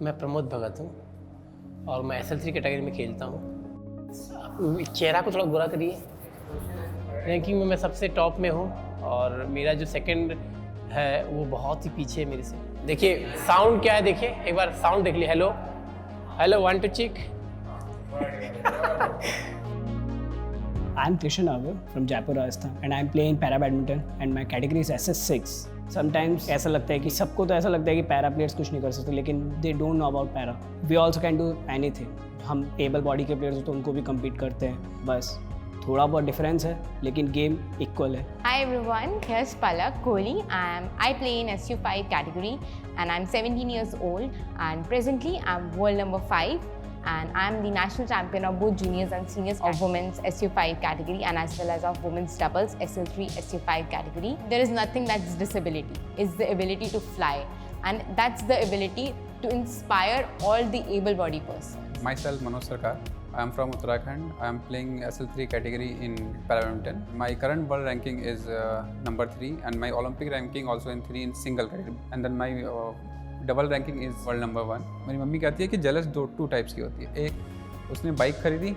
मैं प्रमोद भगत हूँ और मैं SL3 कैटेगरी में खेलता हूँ। चेहरा को थोड़ा बुरा करिए, रैंकिंग में मैं सबसे टॉप में हूँ और मेरा जो सेकंड है वो बहुत ही पीछे है मेरे से। देखिए साउंड क्या है, देखिए एक बार साउंड देख लीजिए। हेलो हेलो, 1 2 चिक। I'm Krishan Agar from Jaipur, Rajasthan, and I'm playing para badminton, and my category is SS6. Sometimes ऐसा लगता है कि सबको तो ऐसा लगता है कि पैरा प्लेयर्स कुछ नहीं कर सकते, लेकिन they don't know about para. We also can do anything. हम एबल बॉडी के प्लेयर्स हो तो उनको भी compete करते हैं, बस थोड़ा बहुत डिफरेंस है लेकिन गेम इक्वल है। Hi everyone, here's Palak Kohli. I play in SU5 category and I'm 17 years old and presently I'm world number 5 and I'm the national champion of both juniors and seniors of women's SU5 category and as well as of women's doubles SL3 SU5 category. There is nothing that's disability, it's the ability to fly and that's the ability to inspire all the able-bodied persons. Myself Manoj Sarkar. I am from Uttarakhand. I am playing SL3 category in badminton. My current world ranking is number 3 and my Olympic ranking also in 3 in single category. And then my double ranking is world number 1. मेरी mummy कहती है कि jealous two types की होती है। एक उसने bike खरीदी,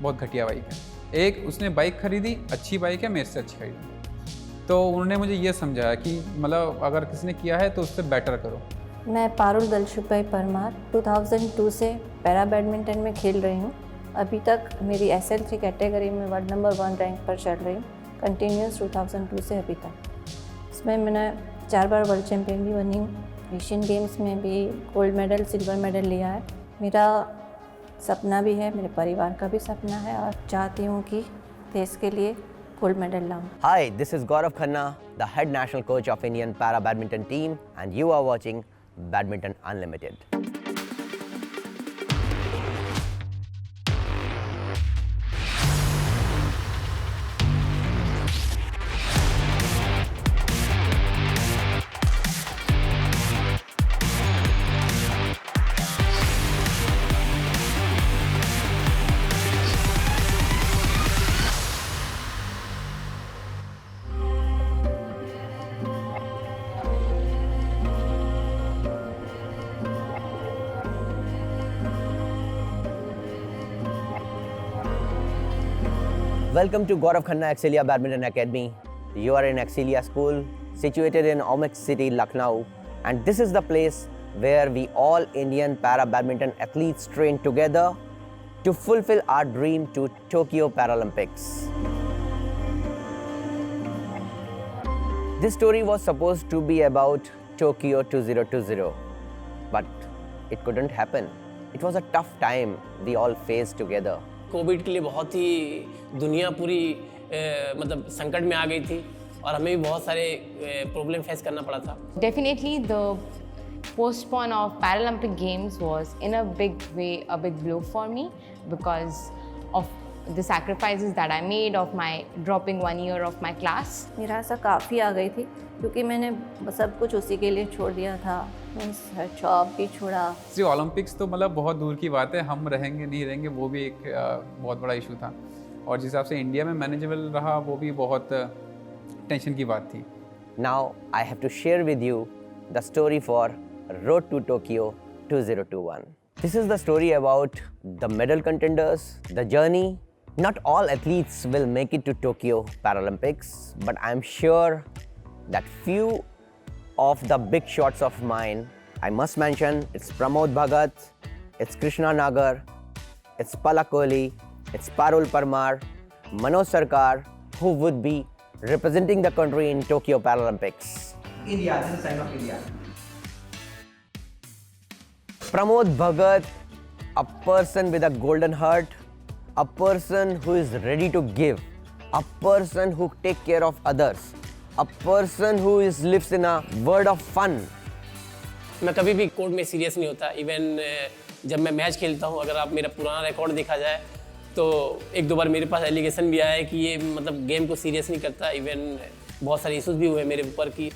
बहुत घटिया बाइक है। एक उसने बाइक खरीदी, अच्छी बाइक है, मेरे से अच्छी खरीदी। तो उन्होंने मुझे ये समझाया कि मतलब अगर किसी ने किया है तो उससे बेटर करो। मैं पारुल दलशुभाई परमार 2002 से पैरा बैडमिंटन में खेल रही हूँ। अभी तक मेरी SL3 कैटेगरी में वर्ल्ड नंबर 1 रैंक पर चल रही हूँ, कंटिन्यूस 2002 से अभी तक। इसमें मैंने 4 बार वर्ल्ड चैम्पियन भी बनी हूँ। एशियन गेम्स में भी गोल्ड मेडल, सिल्वर मेडल लिया है। मेरा सपना भी है, मेरे परिवार का भी सपना है और चाहती हूँ कि देश के लिए गोल्ड मेडल लाऊं। Hi, this is Gaurav Khanna, the head national coach of Indian Para Badminton team, and you are watching Badminton Unlimited. Welcome to Gaurav Khanna Excelia Badminton Academy. You are in Excelia School, situated in Omex City, Lucknow, and this is the place where we all Indian para badminton athletes train together to fulfill our dream to Tokyo Paralympics. This story was supposed to be about Tokyo 2020, but it couldn't happen. It was a tough time we all faced together. Covid के लिए बहुत ही दुनिया पूरी मतलब संकट में आ गई थी और हमें भी बहुत सारे प्रॉब्लम फेस करना पड़ा था। Definitely the postpone of Paralympic Games was in a big way a big blow for me because of the sacrifices that I made of my dropping 1 year of my class. निराशा काफ़ी आ गई थी क्योंकि मैंने सब कुछ उसी के लिए छोड़ दिया था, मीन्स जॉब भी छोड़ा। जी ओलंपिक्स तो मतलब बहुत दूर की बात है, हम रहेंगे नहीं रहेंगे वो भी एक बहुत बड़ा इशू था और जिस हिसाब से इंडिया में मैनेजेबल रहा वो भी बहुत टेंशन की बात थी। Now I have to share with you the story for Road to Tokyo 2021. This is the story about the medal contenders, the journey. Not all athletes will make it to Tokyo Paralympics, but I'm sure that few of the big shots of mine, I must mention, it's Pramod Bhagat, it's Krishna Nagar, it's Palak Kohli, it's Parul Parmar, Manoj Sarkar, who would be representing the country in Tokyo Paralympics. India, this is the sign of India. Pramod Bhagat, a person with a golden heart, a person who is ready to give, a person who take care of others, a person who lives in a world of fun. मैं कभी भी court में serious नहीं होता। Even जब मैं match खेलता हूँ, अगर आप मेरा पुराना रिकॉर्ड देखा जाए तो 1-2 बार मेरे पास एलिगेशन भी आया है कि ये मतलब गेम को सीरियस नहीं करता। इवन बहुत सारे इश्यूज भी हुए मेरे ऊपर कि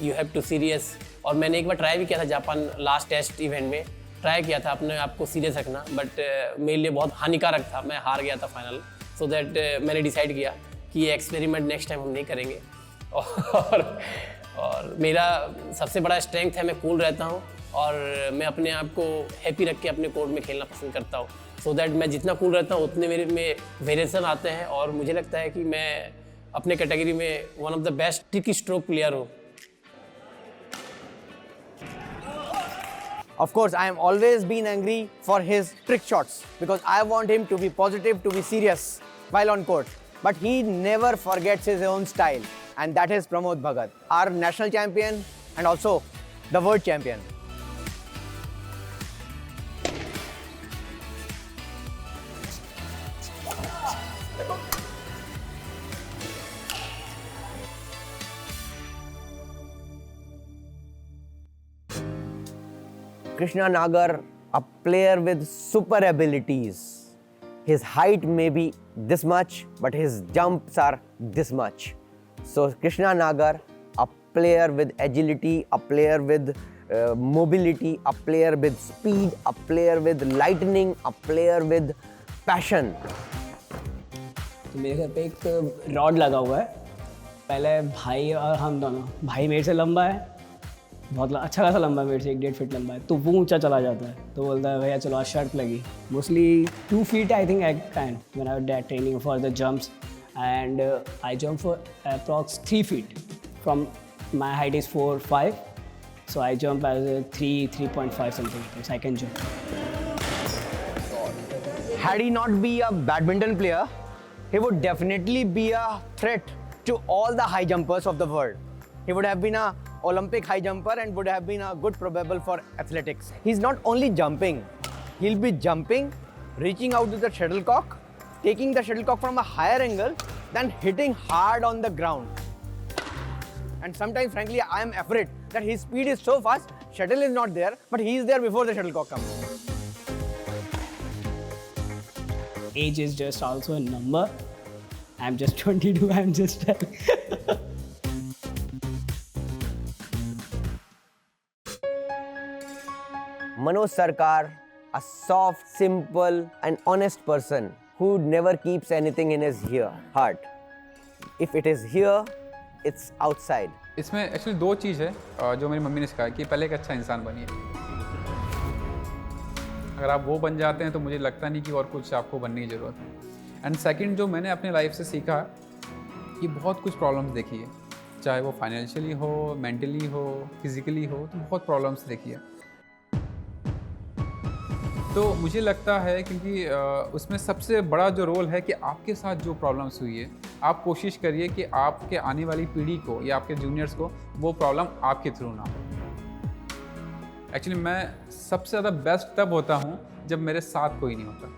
यू हैव टू सीरियस। और मैंने एक बार ट्राई भी किया था जापान लास्ट टेस्ट इवेंट में, ट्राई किया था अपने आप को सीरियस रखना, बट मेरे लिए बहुत हानिकारक था, मैं हार गया था फाइनल। सो दैट मैंने डिसाइड किया कि ये एक्सपेरिमेंट नेक्स्ट टाइम हम नहीं करेंगे। और मेरा सबसे बड़ा स्ट्रेंथ है, मैं कूल रहता हूँ और मैं अपने आप को हैप्पी रख के अपने कोर्ट में खेलना पसंद करता हूँ, सो दैट मैं जितना कूल रहता हूँ उतने मेरे में वेरिएशन आते हैं और मुझे लगता है कि मैं अपने कैटेगरी में one of the best tricky stroke player हूँ। Of course, I am always been angry for his trick shots because I want him to be positive, to be serious while on court. But he never forgets his own style, and that is Pramod Bhagat, our national champion and also the world champion. Krishna Nagar, a player with super abilities. His height may be this much, but his jumps are this much. So Krishna Nagar, a player with agility, a player with mobility, a player with speed, a player with lightning, a player with passion. तो मेरे घर पे एक rod लगा हुआ है, पहले भाई और हम दोनों, भाई मेरे से लंबा है, बहुत अच्छा खासा लंबा है, मेरे से 1.5 फीट लंबा है, तो वो ऊंचा चला जाता है, तो बोलता है भैया चलो आज शर्ट लगी। Mostly 2 feet I think I can when I was training for the jumps and I jump for approx 3 feet from my height is 4'5", so I jump as a 3.5 something, so I can jump. Had he not be a badminton player, he would definitely be a threat to all the high jumpers of the world. He would have been a Olympic high jumper and would have been a good probable for athletics. He's not only jumping, he'll be jumping, reaching out to the shuttlecock, taking the shuttlecock from a higher angle, then hitting hard on the ground. And sometimes, frankly, I am afraid that his speed is so fast, shuttle is not there, but he is there before the shuttlecock comes. Age is just also a number. I'm just 22, I'm just Manoj Sarkar, a soft, simple and honest person who never keeps anything in his heart. If it is here, it's outside. इसमें actually 2 चीज़ है जो मेरी mummy ने सिखाया कि पहले एक अच्छा इंसान बनिए। अगर आप वो बन जाते हैं तो मुझे लगता नहीं कि और कुछ आपको बनने की ज़रूरत है। एंड सेकंड जो मैंने अपने लाइफ से सीखा कि बहुत कुछ प्रॉब्लम्स देखी है, चाहे वो फाइनेंशियली हो, मेंटली हो, फिजिकली हो, तो बहुत प्रॉब्लम्स देखी है। तो मुझे लगता है क्योंकि उसमें सबसे बड़ा जो रोल है कि आपके साथ जो प्रॉब्लम्स हुई है, आप कोशिश करिए कि आपके आने वाली पीढ़ी को या आपके जूनियर्स को वो प्रॉब्लम आपके थ्रू ना हो। एक्चुअली मैं सबसे ज़्यादा बेस्ट तब होता हूँ जब मेरे साथ कोई नहीं होता।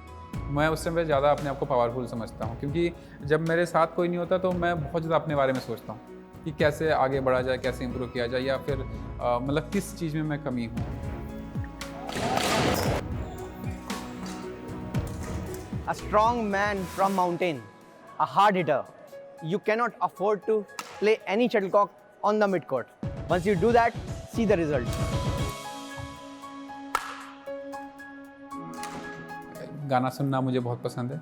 मैं उस समय ज़्यादा अपने आप को पावरफुल समझता हूँ, क्योंकि जब मेरे साथ कोई नहीं होता तो मैं बहुत ज़्यादा अपने बारे में सोचता हूँ कि कैसे आगे बढ़ा जाए, कैसे इम्प्रूव किया जाए, या फिर मतलब किस चीज़ में मैं कमी हूँ। A strong man from mountain, a hard hitter. You cannot afford to play any shuttlecock on the midcourt. Once you do that, see the result. गाना सुनना मुझे बहुत पसंद है।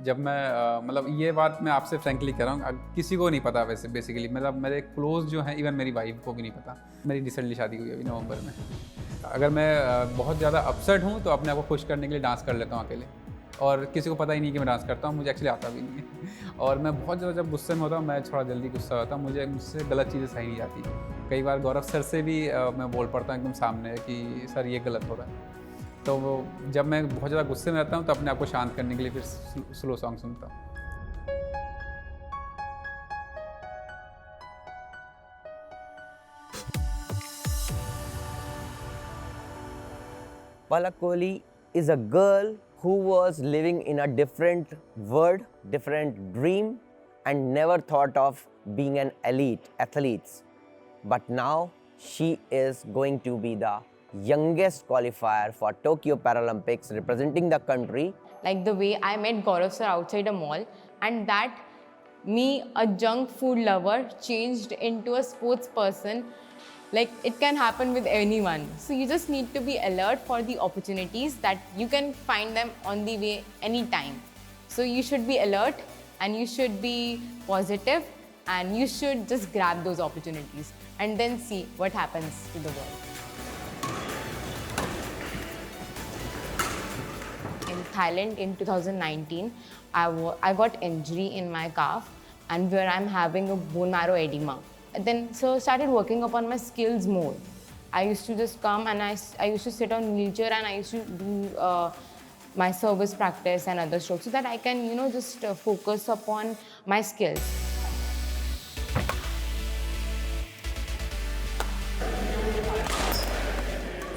जब मैं मतलब ये बात मैं आपसे फ्रैंकली कर रहा हूँ, किसी को नहीं पता वैसे बेसिकली, मतलब मेरे क्लोज जो हैं, इवन मेरी वाइफ को भी नहीं पता। मेरी रिसेंटली शादी हुई अभी नवंबर में। अगर मैं बहुत ज़्यादा अपसेट हूँ तो अपने आप को खुश करने के लिए डांस कर लेता हूँ अकेले, और किसी को पता ही नहीं कि मैं डांस करता हूँ, मुझे एक्चुअली आता भी नहीं है। और मैं बहुत ज़्यादा जब गुस्से में होता हूँ, मैं थोड़ा जल्दी गुस्सा होता हूँ, मुझसे गलत चीज़ें सही नहीं जाती। कई बार गौरव सर से भी मैं बोल पड़ता हूँ एकदम सामने कि सर ये गलत हो रहा है। तो वो जब मैं बहुत ज़्यादा गुस्से में रहता हूँ तो अपने आप को शांत करने के लिए फिर स्लो सॉन्ग सुनता हूँ। Palak Kohli is a girl who was living in a different world, different dream, and never thought of being an elite athlete. But now she is going to be the youngest qualifier for Tokyo Paralympics representing the country. Like the way I met Gaurav sir outside a mall, and that me, a junk food lover, changed into a sports person. Like it can happen with anyone. So you just need to be alert for the opportunities that you can find them on the way anytime. So you should be alert and you should be positive and you should just grab those opportunities and then see what happens to the world. Thailand in 2019, I got injury in my calf, and where I'm having a bone marrow edema. Then so started working upon my skills more. I used to just come and I used to sit on wheelchair and I used to do my service practice and other strokes so that I can, you know, just focus upon my skills.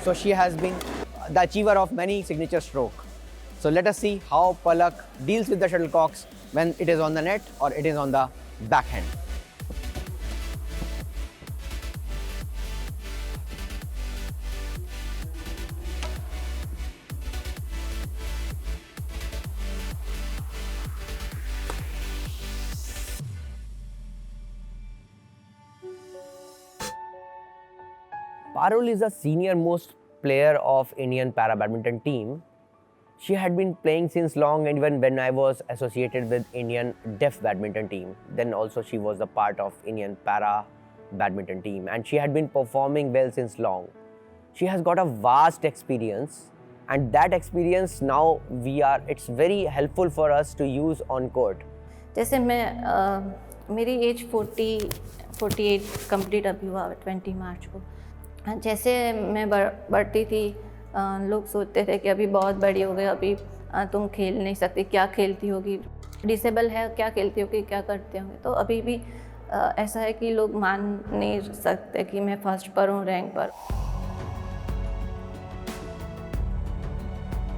So she has been the achiever of many signature stroke. So let us see how Palak deals with the shuttlecocks when it is on the net or it is on the backhand. Parul is the senior most player of Indian para badminton team. She had been playing since long, and even when I was associated with Indian deaf badminton team, then also she was a part of Indian para badminton team, and she had been performing well since long. She has got a vast experience, and that experience now it's very helpful for us to use on court. जैसे मेरी as 48 complete अभी हुआ 20 मार्च को। जैसे मैं बढ़ती थी, लोग सोचते थे कि अभी बहुत बड़ी हो गई, अभी तुम खेल नहीं सकती, क्या खेलती होगी, डिसेबल है, क्या खेलती होगी, क्या करते होंगे। तो अभी भी ऐसा है कि लोग मान नहीं सकते कि मैं फर्स्ट पर हूँ, रैंक पर।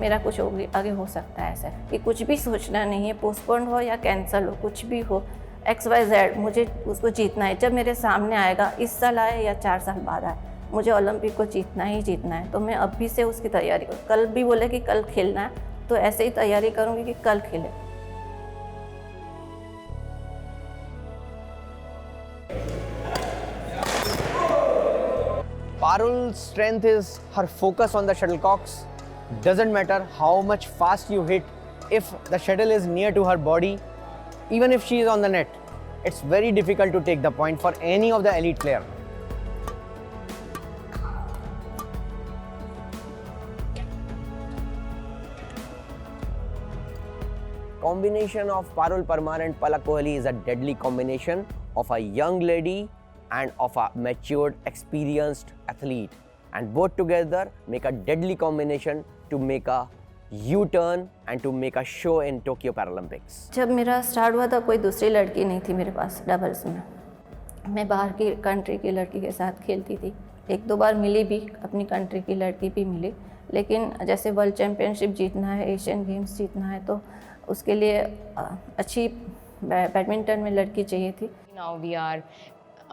मेरा कुछ आगे हो सकता है, ऐसा कि कुछ भी सोचना नहीं है, पोस्टपोन हो या कैंसिल हो, कुछ भी हो, XYZ मुझे उसको जीतना है। जब मेरे सामने आएगा, इस साल आए या 4 साल बाद आए, मुझे ओलंपिक को जीतना ही जीतना है। तो मैं अभी से उसकी तैयारी करूँ। कल भी बोले कि कल खेलना है, तो ऐसे ही तैयारी करूँगी कि कल खेले। Parul's strength is her focus on the shuttlecocks. Doesn't matter how much fast you hit, if the shuttle is near to her body, even if she is on the net, it's very difficult to take the point for any of the elite player. Combination of Parul Parmar and Palak Kohli is a deadly combination of a young lady and of a matured, experienced athlete, and both together make a deadly combination to make a U-turn and to make a show in Tokyo Paralympics. जब मेरा start हुआ था, कोई दूसरी लड़की नहीं थी मेरे पास डबल्स में। मैं बाहर की कंट्री की लड़की के साथ खेलती थी। 1-2 बार मिली भी, अपनी कंट्री की लड़की भी मिली, लेकिन जैसे वर्ल्ड चैम्पियनशिप जीतना है, एशियन गेम्स जीतना है, तो उसके लिए अच्छी बैडमिंटन में लड़की चाहिए थी। Now we are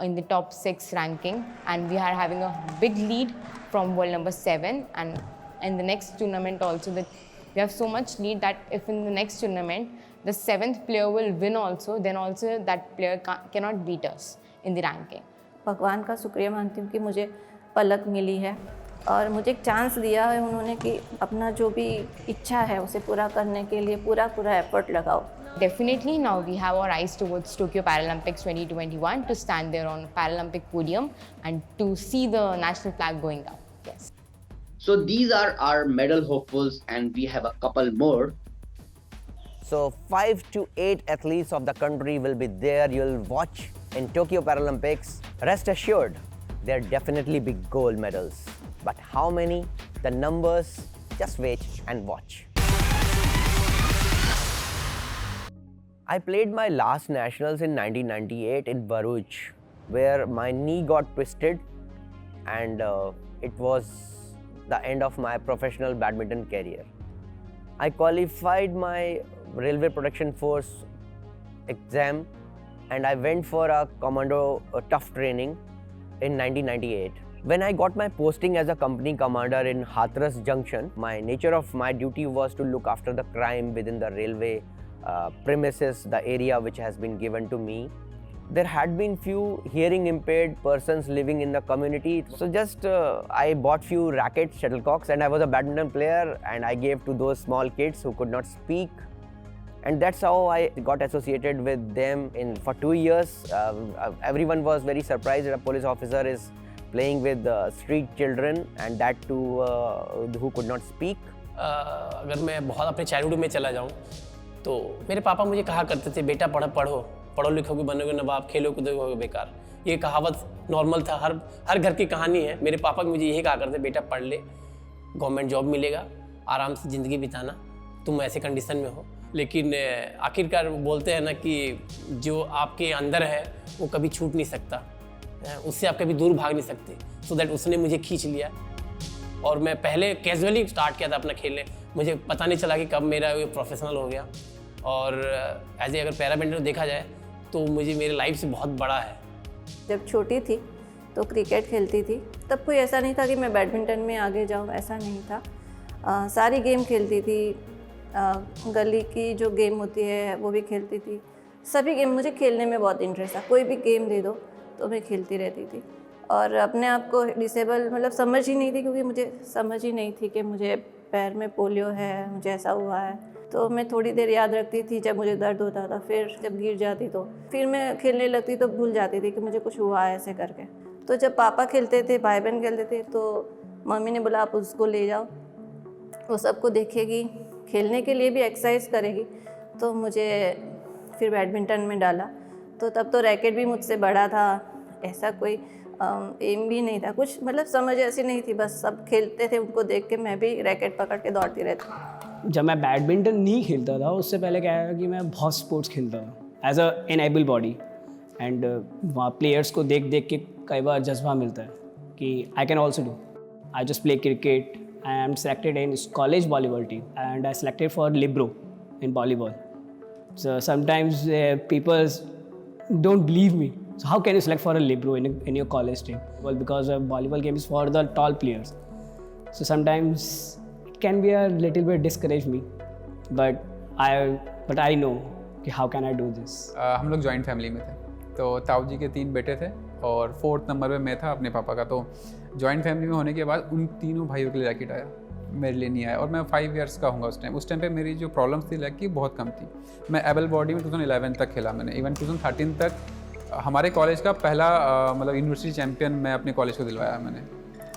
in the top 6 ranking, and we are having a big lead from world number 7, and in the next tournament also that we have so much lead that if in the next tournament the 7th player will win also, then also that player cannot beat us in the ranking. भगवान का शुक्रिया मानती हूँ कि मुझे पलक मिली है और मुझे एक चांस दिया है उन्होंने कि अपना जो भी इच्छा है उसे पूरा करने के लिए पूरा एफर्ट लगाओ। Definitely now we have our eyes towards Tokyo Paralympics 2021 to stand there on Paralympic podium and to see the national flag going up. Yes. So these are our medal hopefuls, and we have a couple more. So 5 to 8 athletes of the country will be there. You'll watch in Tokyo Paralympics. Rest assured, they're definitely big gold medals. But how many? The numbers, just wait and watch. I played my last nationals in 1998 in Bharuch, where my knee got twisted, and it was the end of my professional badminton career. I qualified my Railway Protection Force exam, and I went for a commando tough training in 1998. When I got my posting as a company commander in Hathras Junction, my nature of my duty was to look after the crime within the railway premises, the area which has been given to me. There had been few hearing impaired persons living in the community, so just I bought few rackets, shuttlecocks, and I was a badminton player, and I gave to those small kids who could not speak, and that's how I got associated with them for 2 years. Everyone was very surprised that a police officer is playing with street children, and that too who could not speak. अगर मैं बहुत अपने childhood में चला जाऊँ तो मेरे पापा मुझे कहा करते थे, बेटा पढ़ो पढ़ो लिखोगे बनोगे नवाब, खेलो कूदोगे बेकार। ये कहावत नॉर्मल था, हर घर की कहानी है। मेरे पापा मुझे यही कहा करते, बेटा पढ़ ले, गवर्नमेंट जॉब मिलेगा, आराम से ज़िंदगी बिताना, तुम ऐसे कंडीशन में हो। लेकिन आखिरकार वो बोलते हैं ना कि जो आपके अंदर है वो कभी छूट नहीं सकता, उससे आप कभी दूर भाग नहीं सकते। सो दैट उसने मुझे खींच लिया और मैं पहले कैजुअली स्टार्ट किया था अपना खेलने। मुझे पता नहीं चला कि कब मेरा ये प्रोफेशनल हो गया। और एज ए अगर पैरा बैडमिंटन देखा जाए तो मुझे मेरे लाइफ से बहुत बड़ा है। जब छोटी थी तो क्रिकेट खेलती थी, तब कोई ऐसा नहीं था कि मैं बैडमिंटन में आगे जाऊँ, ऐसा नहीं था। सारी गेम खेलती थी, गली की जो गेम होती है वो भी खेलती थी। सभी गेम, मुझे खेलने में बहुत इंटरेस्ट था। कोई भी गेम दे दो तो मैं खेलती रहती थी। और अपने आप को डिसेबल मतलब समझ ही नहीं थी, क्योंकि मुझे समझ ही नहीं थी कि मुझे पैर में पोलियो है, मुझे ऐसा हुआ है। तो मैं थोड़ी देर याद रखती थी जब मुझे दर्द होता था, फिर जब गिर जाती तो फिर मैं खेलने लगती तो भूल जाती थी कि मुझे कुछ हुआ है ऐसे करके। तो जब पापा खेलते थे, भाई बहन खेलते थे, तो मम्मी ने बोला आप उसको ले जाओ, वो सबको देखेगी, खेलने के लिए भी एक्सरसाइज करेगी। तो मुझे फिर बैडमिंटन में डाला। तो तब तो रैकेट भी मुझसे बड़ा था, ऐसा कोई एम भी नहीं था, कुछ मतलब समझ ऐसी नहीं थी, बस सब खेलते थे उनको देख के मैं भी रैकेट पकड़ के दौड़ती रहती। जब मैं बैडमिंटन नहीं खेलता था उससे पहले क्या है कि मैं बहुत स्पोर्ट्स खेलता था as a an able body. And वहाँ प्लेयर्स को देख देख के कई बार जज्बा मिलता है कि I can also do. I just play cricket, I am selected in college volleyball team and I selected for Libre in volleyball. So sometimes people don't believe me. So how can you select for a libero in your college team? Well, because a volleyball game is for the tall players. So sometimes it can be a little bit discourage me, but I know कि how can I do this. हम लोग joint family में थे, तो ताऊ जी के 3 बेटे थे और 4th नंबर पे मैं था अपने पापा का। तो जॉइंट फैमिली में होने के बाद उन तीनों भाइयों के लिए रैकेट आया, मेरे लिए नहीं आया। और मैं 5 इयर्स का हूँगा उस टाइम पे मेरी जो प्रॉब्लम्स थी लेग की बहुत कम थी। मैं एबल बॉडी में 2011 तक खेला मैंने, इवन 2013 तक हमारे कॉलेज का पहला मतलब यूनिवर्सिटी चैम्पियन मैं अपने कॉलेज को दिलवाया मैंने।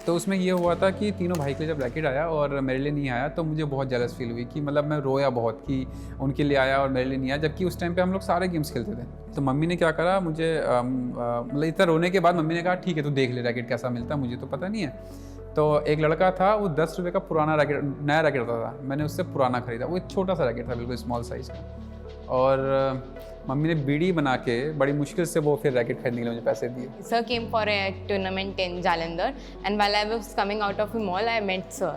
तो उसमें ये हुआ था कि तीनों भाई के लिए जब रैकेट आया और मेरे लिए नहीं आया तो मुझे बहुत जेलस फील हुई कि मतलब मैं रोया बहुत कि उनके लिए आया और मेरे लिए नहीं आया, जबकि उस टाइम पे हम लोग सारे गेम्स खेलते थे। तो मम्मी ने क्या करा, मुझे मतलब इतना रोने के बाद मम्मी ने कहा ठीक है तू देख ले रैकेट कैसा मिलता है, मुझे तो पता नहीं है। तो एक लड़का था, वो 10 रुपये का पुराना रैकेट, नया रैकेट होता था, मैंने उससे पुराना खरीदा। वो एक छोटा सा रैकेट था, बिल्कुल स्मॉल साइज़ का। और मम्मी ने बीड़ी बना के बड़ी मुश्किल से वो फिर रैकेट खरीदने के लिए मुझे पैसे दिए। Sir came for a tournament in Jalandhar, and while I was coming out of a mall, I met sir.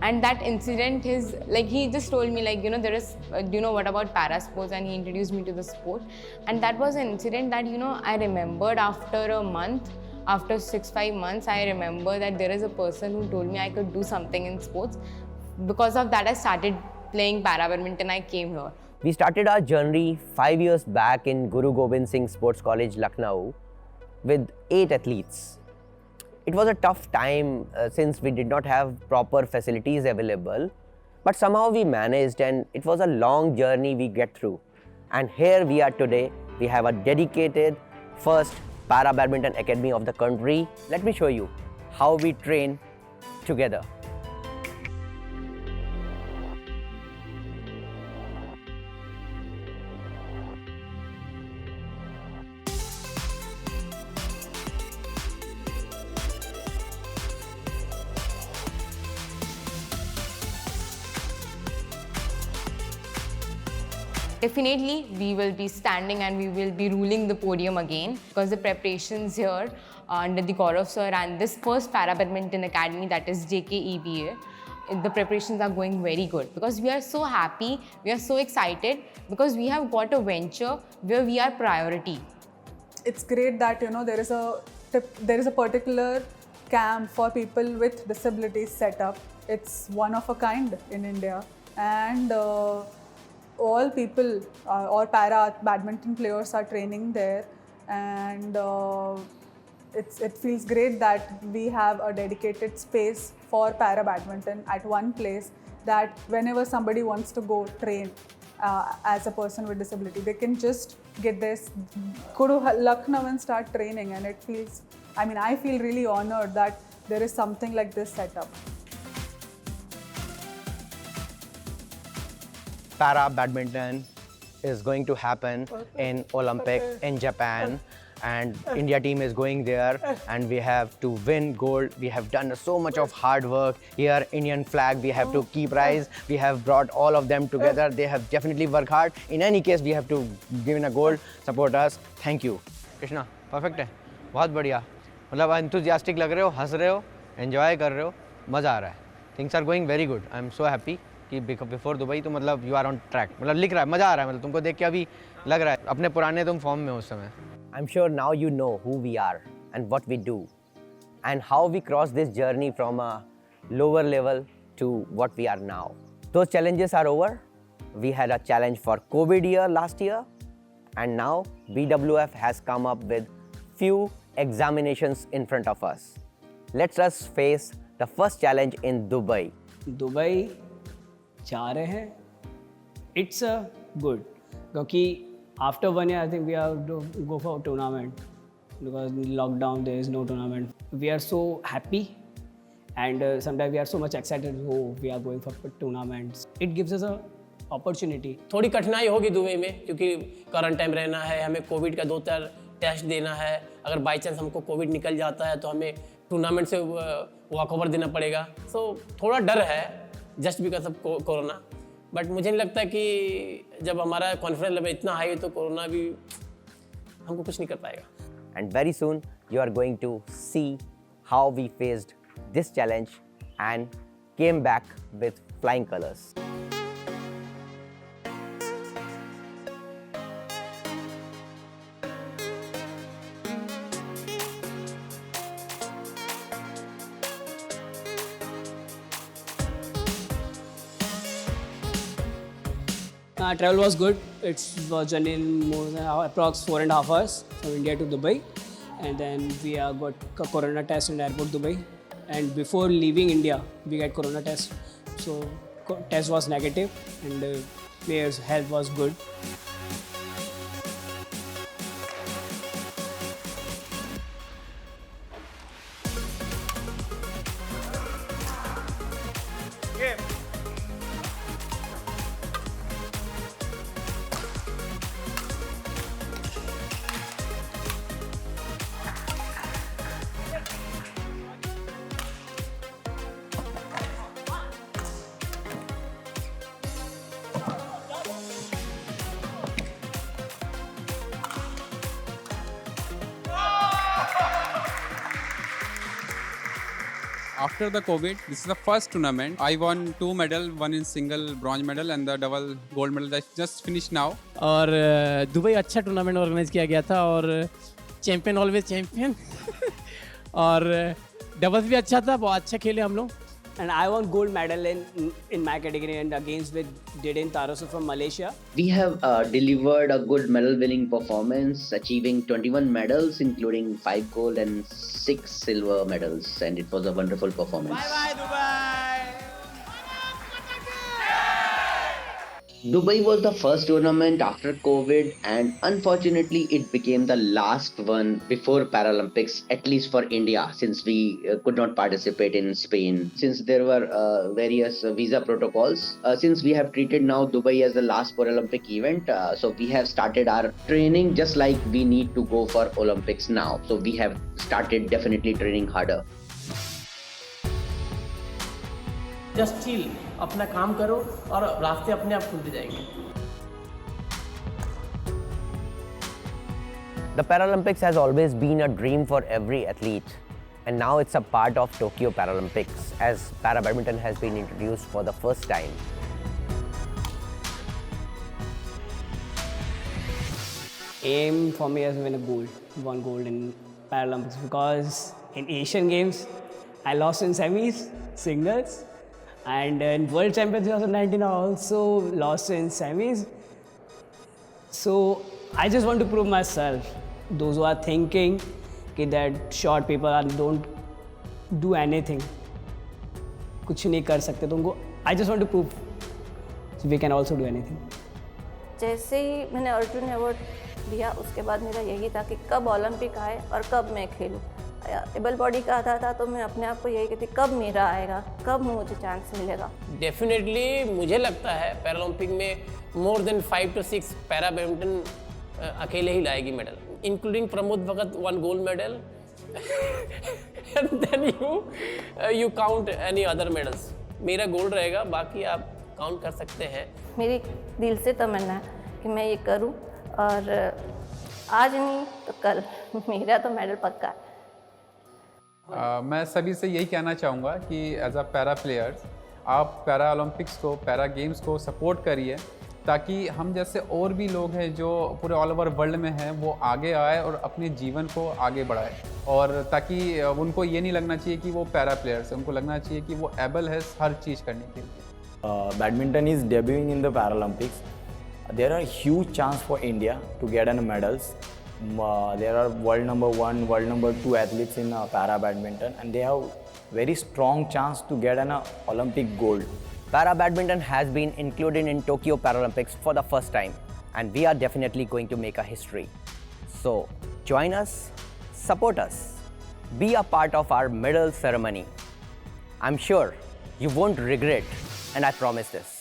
And that incident is like he just told me like there is what about para sports, and he introduced me to the sport. And that was an incident that I remembered after a month. After 6-5 months, I remember that there is a person who told me I could do something in sports. Because of that, I started playing para badminton. I came here. We started our journey 5 years back in Guru Gobind Singh Sports College, Lucknow, with 8 athletes. It was a tough time since we did not have proper facilities available, but somehow we managed, and it was a long journey we get through. And here we are today. We have a dedicated first Para Badminton Academy of the country. Let me show you how we train together. Definitely, we will be standing and we will be ruling the podium again, because the preparations here under the Gaurav sir and this first Para Badminton Academy, that is JKEBA, the preparations are going very good, because we are so happy, we are so excited, because we have got a venture where we are priority. It's great that there is a particular camp for people with disabilities set up. It's one of a kind in India, and all people or para badminton players are training there, and it feels great that we have a dedicated space for para badminton at one place, that whenever somebody wants to go train as a person with disability, they can just get this, go to Lucknow and start training. And it feels, I feel really honored that there is something like this set up. para badminton is going to happen in Olympic in Japan, and India team is going there, and we have to win gold. We have done so much of hard work here. Indian flag we have to keep rise. We have brought all of them together. They have definitely worked hard. In any case, we have to give in a gold. Support us. Thank you. Krishna, perfect है, बहुत बढ़िया. मतलब enthusiastic लग रहे हो, हंस रहे हो, enjoy कर रहे हो, मज़ा आ रहा है. Things are going very good. I am so happy कि बिफोर दुबई तो मतलब यू आर ऑन ट्रैक, मतलब लिख रहा है, मज़ा आ रहा है, मतलब तुमको देख के अभी लग रहा है अपने पुराने तुम फॉर्म में उस समय. I'm sure now you know who we are and what we do and how we crossed this journey from a lower level to what we are now. Those challenges are over. We had a challenge for COVID year last year, and now BWF has come up with few examinations in front of us. Let us face the first challenge in Dubai. Dubai जा रहे हैं. It's a good क्योंकि after 1 year I think we have to go for tournament because lockdown there is no tournament. We are so happy and sometimes we are so much excited. Oh, we are going for tournaments. It gives us a opportunity. थोड़ी कठिनाई होगी Dubai में क्योंकि quarantine रहना है, हमें Covid का 2-3 test देना है. अगर बाई चांस हमको कोविड निकल जाता है तो हमें टूर्नामेंट से वॉक ओवर देना पड़ेगा. सो थोड़ा डर है just because of corona, but मुझे नहीं लगता कि जब हमारा कॉन्फिडेंस लेवल इतना हाई है तो कोरोना भी हमको कुछ नहीं कर पाएगा. And very soon you are going to see how we faced this challenge and came back with flying colors. Travel was good. It was journey in more than approx 4.5 hours from India to Dubai, and then we got corona test in airport Dubai. And before leaving India, we got corona test. So test was negative, and players' health was good. After the COVID, this is the first tournament. I won 2 medals, one in single bronze medal and the double gold medal that just finished now. और Dubai अच्छा tournament organise किया गया था और champion always champion और doubles भी अच्छा था, बहुत अच्छा खेले हम लोग. And I won gold medal in my category and against with Deden Tarosu from Malaysia. We have delivered a good medal winning performance, achieving 21 medals, including 5 gold and 6 silver medals, and it was a wonderful performance. Bye Dubai! Dubai was the first tournament after COVID, and unfortunately it became the last one before Paralympics, at least for India, since we could not participate in Spain, since there were various visa protocols. Since we have treated now Dubai as the last Paralympic event, so we have started our training just like we need to go for Olympics now. So we have started definitely training harder. Just chill, अपना काम करो और रास्ते अपने आप खुलते जाएंगे. The Paralympics has always been a dream for every athlete, and now it's a part of Tokyo Paralympics as para badminton has been introduced for the first time. Aim for me is to win a gold, one gold in Paralympics, because in Asian Games I lost in semis, singles, and in World Championships 2019 I also lost in semis. So I just want to prove myself. Those who are thinking that short people don't do anything, कुछ नहीं कर सकते तुमको, I just want to prove we can also do anything. जैसे ही मैंने Arjun award लिया उसके बाद मेरा यही था कि कब ओलंपिक आए और कब मैं खेलूं. एबल बॉडी का आता था तो मैं अपने आप को यही कहती कब मेरा आएगा, कब मुझे चांस मिलेगा। डेफिनेटली मुझे लगता है पैरालंपिक में more than 5 to 6 para badminton अकेले ही लाएगी medal, including Pramod Bhagat 1 gold medal and then you count any other medals. मेरा गोल्ड रहेगा, बाकी आप काउंट कर सकते हैं। मेरी दिल से तमन्ना है कि मैं ये करूं, और आज नहीं तो कल मेरा तो मेडल पक्का है। मैं सभी से यही कहना चाहूँगा कि एज अ पैरा प्लेयर्स आप पैरा ओलंपिक्स को, पैरा गेम्स को सपोर्ट करिए, ताकि हम जैसे और भी लोग हैं जो पूरे ऑल ओवर वर्ल्ड में हैं वो आगे आए और अपने जीवन को आगे बढ़ाए, और ताकि उनको ये नहीं लगना चाहिए कि वो पैरा प्लेयर्स हैं, उनको लगना चाहिए कि वो एबल है हर चीज़ करने के लिए। Badminton is debuting in the Paralympics. There are huge chance for India to get medals. There are world number 1, world number 2 athletes in para badminton, and they have very strong chance to get an Olympic gold. Para badminton has been included in Tokyo Paralympics for the first time, and we are definitely going to make a history. So join us, support us, be a part of our medal ceremony. I'm sure you won't regret, and I promise this.